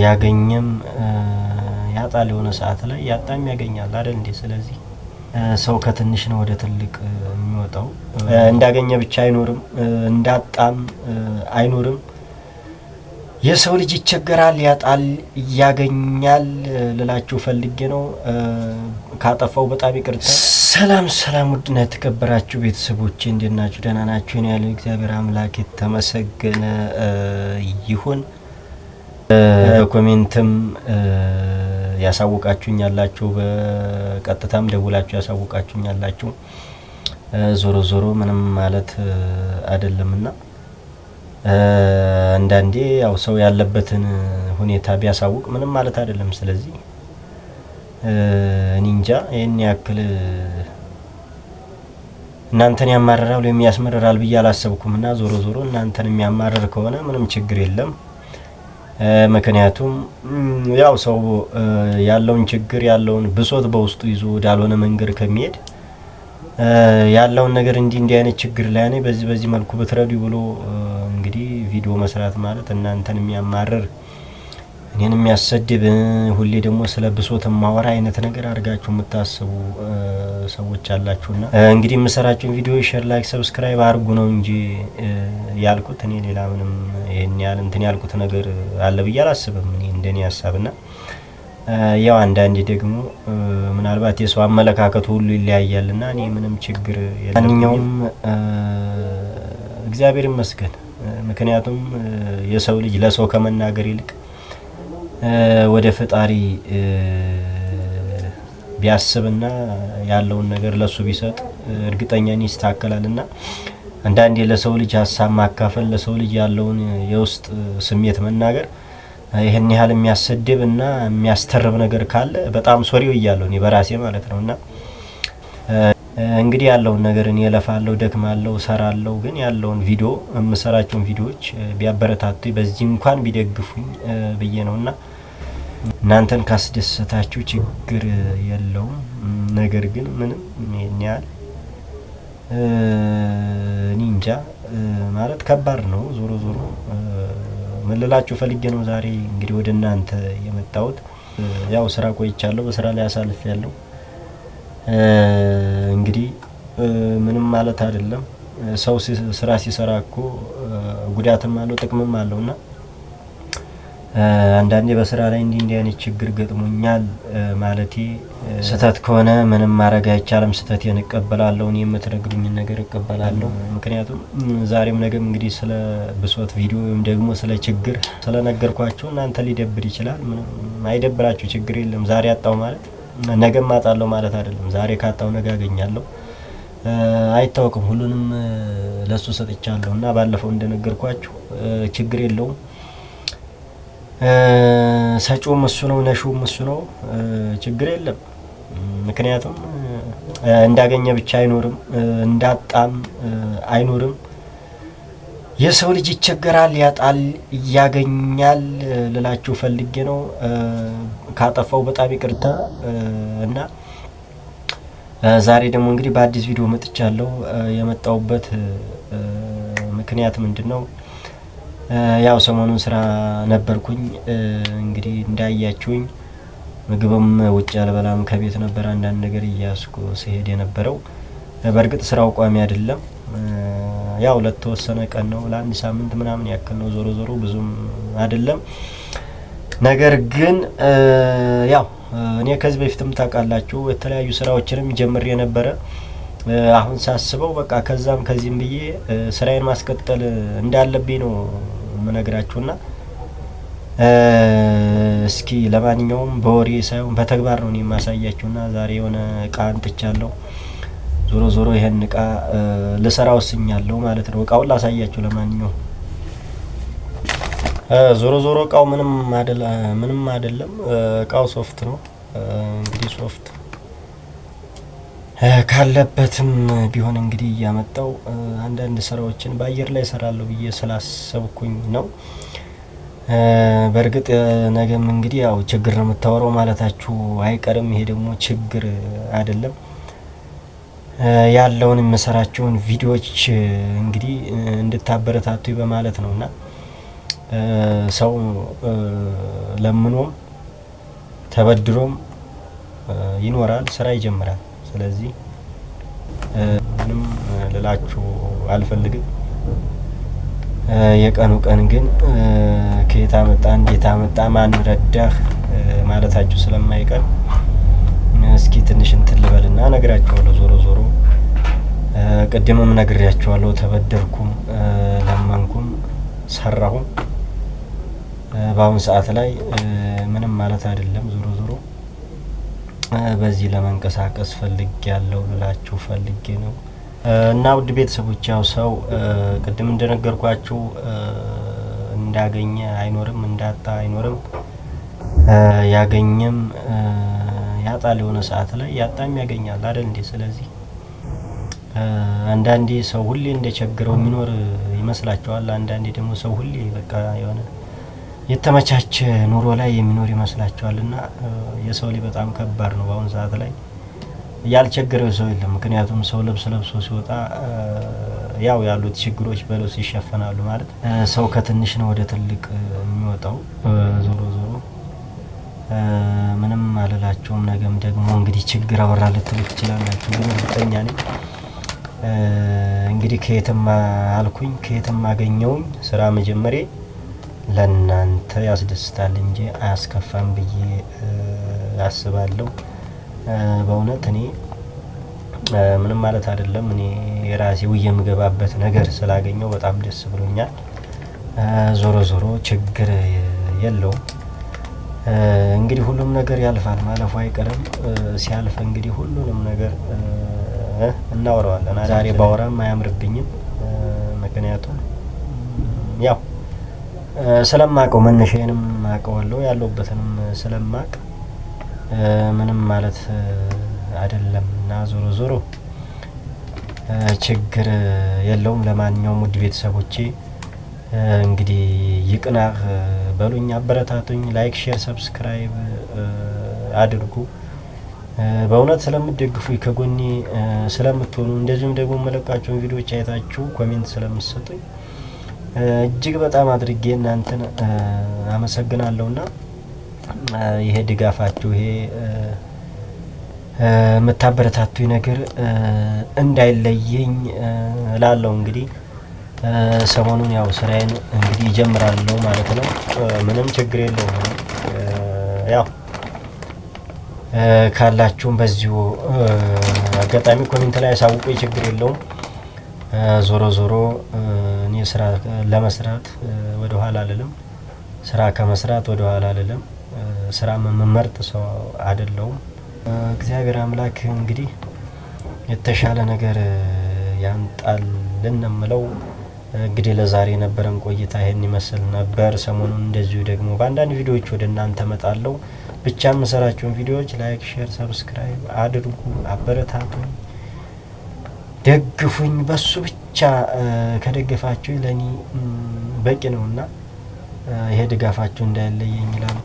ያገኘም ያጣል የሆነ ሰዓት ላይ ያጣም ያገኛል አይደል እንዴ? ስለዚህ ሰው ከትንሽ ነው ወደ ትልቅ የሚወጣው። እንዳገኘ ብቻ አይኖርም፣ እንዳጣም አይኖርም። የሰው ልጅ ይቸገራል፣ ያጣል፣ ያገኛል ልላችሁ ፈልጌ ነው። ካጠፋው በጣም ይቅርታ። ሰላም ውድና የተከበራችሁ ቤተሰቦቼ እንዴት ናችሁ? ደህና ናችሁ? እኔ ያለው እግዚአብሔር አምላክ የተመሰገነ ይሁን። ኮሜንትም ያሳውቃችሁኛላችሁ፣ በቀጥታም ደውላችሁ ያሳውቃችሁኛላችሁ። ዞሮ ምንም ማለት አይደለምና አንዳንዴ ያው ሰው ያለበትን ሁኔታ ቢያሳውቅ ምንም ማለት አይደለም። ስለዚህ እኔ እንጃ ይሄን ያክል እናንተን ያማረራል ወይም ያስመረራል ብዬ አላሰብኩምና ዞሮ እናንተን የሚያማርር ከሆነ ምንም ችግር የለም። ምክንያቱም ያው ሰው ያለውን ችግር ያለውን ብሶት በውስጡ ይዞ ወዳልሆነ መንገድ ከሚሄድ ያለውን ነገር እንዲህ አይነት ችግር ላይ ነው በዚህ መልኩ ብትረዱ ብሎ እንግዲህ ቪዲዮ መስራት ማለት እናንተን የሚያማርር እኔን የሚያሰድብ ሁሌ ደግሞ ስለ ብሶት ማወራ አይነት ነገር አድርጋችሁ የምታስቡ ሰዎች አላችሁና እንግዲህ የምሰራችሁን ቪዲዮ ሼር፣ ላይክ፣ ሰብስክራይብ አድርጉ ነው እንጂ ያልኩት እኔ ሌላ ምንም ይሄን ያህል እንትን ያልኩት ነገር አለ ብዬ አላስብም። እኔ እንደኔ ሐሳብና ያው አንዳንዴ ደግሞ ምናልባት የሰው አመለካከቱ ሁሉ ይለያያልና እኔ ምንም ችግር የለም። ማንኛውም እግዚአብሔር ይመስገን። ምክንያቱም የሰው ልጅ ለሰው ከመናገር ይልቅ ወደ ፈጣሪ ቢያስብና ያለውን ነገር ለሱ ቢሰጥ እርግጠኛ ነኝ ይስተካከላልና አንዳንዴ ለሰው ልጅ ሀሳብ ማካፈል፣ ለሰው ልጅ ያለውን የውስጥ ስሜት መናገር ይሄን ያህል የሚያሰድብና የሚያስተርብ ነገር ካለ በጣም ሶሪው እያለሁ እኔ በራሴ ማለት ነውና እንግዲህ ያለውን ነገር እኔ እለፋለሁ፣ ደክማለሁ፣ ሰራለሁ። ግን ያለውን ቪዲዮ የምሰራቸውን ቪዲዮዎች ቢያበረታቱኝ በዚህ እንኳን ቢደግፉኝ ብዬ ነውና እናንተን ካስደሰታችሁ ችግር የለውም። ነገር ግን ምንም ይሄን ያህል እኔ እንጃ ማለት ከባድ ነው። ዞሮ ምን ልላችሁ ፈልጌ ነው ዛሬ እንግዲህ ወደ እናንተ የመጣሁት። ያው ስራ ቆይቻለሁ፣ በስራ ላይ አሳልፌያለሁ። እንግዲህ ምንም ማለት አይደለም። ሰው ስራ ሲሰራ እኮ ጉዳትም አለው ጥቅምም አለውና አንዳንዴ በስራ ላይ እንዲህ አይነት ችግር ገጥሞኛል ማለቴ ስህተት ከሆነ ምንም ማድረግ አይቻልም። ስህተቴን እቀበላለሁ፣ እኔ የምትነግሩኝ ነገር እቀበላለሁ። ምክንያቱም ዛሬም ነገም እንግዲህ ስለ ብሶት ቪዲዮ ወይም ደግሞ ስለ ችግር ስለነገርኳችሁ እናንተ ሊደብር ይችላል። ምንም አይደብራችሁ፣ ችግር የለም። ዛሬ አጣው ማለት ነገም አጣለሁ ማለት አይደለም። ዛሬ ካጣው ነገ አገኛለሁ፣ አይታወቅም። ሁሉንም ለሱ ሰጥቻለሁና ባለፈው እንደነገርኳችሁ ችግር የለውም። ሰጪውም እሱ ነው፣ ነሹም እሱ ነው። ችግር የለም። ምክንያቱም እንዳገኘ ብቻ አይኖርም፣ እንዳጣም አይኖርም። የሰው ልጅ ይቸገራል፣ ያጣል፣ ያገኛል ልላችሁ ፈልጌ ነው። ካጠፋው በጣም ይቅርታ እና ዛሬ ደግሞ እንግዲህ በአዲስ ቪዲዮ መጥቻለሁ። የመጣውበት ምክንያት ምንድነው? ያው ሰሞኑን ስራ ነበርኩኝ። እንግዲህ እንዳያችሁኝ ምግብም ውጭ አልበላም፣ ከቤት ነበር አንዳንድ ነገር እያስኩ ሲሄድ የነበረው። በእርግጥ ስራው ቋሚ አይደለም። ያው ለተወሰነ ቀን ነው፣ ለአንድ ሳምንት ምናምን ያክል ነው። ዞሮ ብዙም አይደለም። ነገር ግን ያው እኔ ከዚህ በፊትም ታውቃላችሁ የተለያዩ ስራዎችንም ጀምሬ ነበረ። አሁን ሳስበው በቃ ከዛም ከዚህም ብዬ ስራዬን ማስቀጠል እንዳለብኝ ነው የምነግራችሁና እስኪ ለማንኛውም በወሬ ሳይሆን በተግባር ነው እኔ የማሳያችሁና ዛሬ የሆነ እቃ አንጥቻለሁ። ዞሮ ይሄን እቃ ልሰራ ወስኛለሁ ማለት ነው። እቃውን ላሳያችሁ። ለማንኛውም ዞሮ እቃው ምንም አይደለም። እቃው ሶፍት ነው። እንግዲህ ሶፍት ካለበትም ቢሆን እንግዲህ እያመጣው አንዳንድ ስራዎችን በአየር ላይ እሰራለሁ ብዬ ስላሰብኩኝ ነው። በእርግጥ ነገም እንግዲህ ያው ችግር ነው የምታወራው ማለታችሁ አይቀርም። ይሄ ደግሞ ችግር አይደለም። ያለውን የምሰራቸውን ቪዲዮዎች እንግዲህ እንድታበረታቱ በማለት ነውና ሰው ለምኖም ተበድሮም ይኖራል፣ ስራ ይጀምራል። ስለዚህ ምንም ልላችሁ አልፈልግም። የቀኑ ቀን ግን ከየት አመጣ እንዴት አመጣ ማን ረዳህ ማለታችሁ ስለማይቀር እስኪ ትንሽ እንትን ልበልና ነግራችኋለሁ። ዞሮ ዞሮ ቅድምም ነግሬያችኋለሁ። ተበደርኩም ለመንኩም ሰራሁም በአሁን ሰዓት ላይ ምንም ማለት አይደለም። ዞሮ ዞሮ በዚህ ለመንቀሳቀስ ፈልጌያለሁ ልላችሁ ፈልጌ ነው። እና ውድ ቤተሰቦች ያው ሰው ቅድም እንደነገርኳችሁ እንዳገኘ አይኖርም፣ እንዳጣ አይኖርም። ያገኘም ያጣል። የሆነ ሰዓት ላይ ያጣም ያገኛል አይደል እንዴ? ስለዚህ አንዳንዴ ሰው ሁሌ እንደቸገረው የሚኖር ይመስላችኋል። አንዳንዴ ደግሞ ሰው ሁሌ በቃ የሆነ የተመቻቸ ኑሮ ላይ የሚኖር ይመስላችኋል። እና የሰው ልጅ በጣም ከባድ ነው። በአሁኑ ሰዓት ላይ ያልቸገረው ሰው የለም። ምክንያቱም ሰው ልብስ ለብሶ ሲወጣ ያው ያሉት ችግሮች በልብስ ይሸፈናሉ ማለት። ሰው ከትንሽ ነው ወደ ትልቅ የሚወጣው። ዞሮ ዞሮ ምንም አልላችሁም። ነገም ደግሞ እንግዲህ ችግር አወራ ልትሉ ትችላላችሁ፣ ግን እርግጠኛ ነኝ እንግዲህ ከየትም አልኩኝ ከየትም አገኘውኝ ስራ መጀመሪያ ለእናንተ ያስደስታል እንጂ አያስከፋም ብዬ አስባለሁ። በእውነት እኔ ምንም ማለት አይደለም። እኔ የራሴ የምገባበት ነገር ስላገኘው በጣም ደስ ብሎኛል። ዞሮ ዞሮ ችግር የለውም። እንግዲህ ሁሉም ነገር ያልፋል፣ ማለፉ አይቀርም። ሲያልፍ እንግዲህ ሁሉንም ነገር እናወራዋለን። ዛሬ ባወራም አያምርብኝም። ምክንያቱም ያው ስለማቀው መነሻዬንም አቀዋለሁ ያለሁበትንም ስለማቅ ምንም ማለት አይደለም። እና ዞሮ ዞሮ ችግር የለውም። ለማንኛውም ውድ ቤተሰቦቼ እንግዲህ ይቅናህ በሉኝ፣ አበረታቱኝ፣ ላይክ፣ ሼር፣ ሰብስክራይብ አድርጉ። በእውነት ስለምትደግፉኝ ከጎኔ ስለምትሆኑ እንደዚሁም ደግሞ መለቃቸውን ቪዲዮዎች አይታችሁ ኮሜንት ስለምትሰጡኝ እጅግ በጣም አድርጌ እናንተን አመሰግናለሁና ይሄ ድጋፋችሁ ይሄ የምታበረታቱኝ ነገር እንዳይለየኝ እላለሁ። እንግዲህ ሰሞኑን ያው ስራዬን እንግዲህ ይጀምራለሁ ማለት ነው። ምንም ችግር የለውም። ያው ካላችሁም በዚሁ አጋጣሚ ኮሜንት ላይ ያሳውቁኝ፣ ችግር የለውም። ዞሮ ዞሮ እኔ ስራ ለመስራት ወደ ኋላ አልልም። ስራ ከመስራት ወደ ኋላ አልልም። ስራ መመርጥ ሰው አይደለሁም። እግዚአብሔር አምላክ እንግዲህ የተሻለ ነገር ያንጣልን እምለው። እንግዲህ ለዛሬ የነበረን ቆይታ ይሄን ይመስል ነበር። ሰሞኑን እንደዚሁ ደግሞ በአንዳንድ ቪዲዮዎች ወደ እናንተ እመጣለሁ። ብቻ የምሰራቸውን ቪዲዮዎች ላይክ፣ ሼር፣ ሰብስክራይብ አድርጉ፣ አበረታቱኝ፣ ደግፉኝ። በሱ ብቻ ከደገፋችሁ ለኔ በቂ ነውና ይሄ ድጋፋችሁ እንዳይለየኝ ይላል።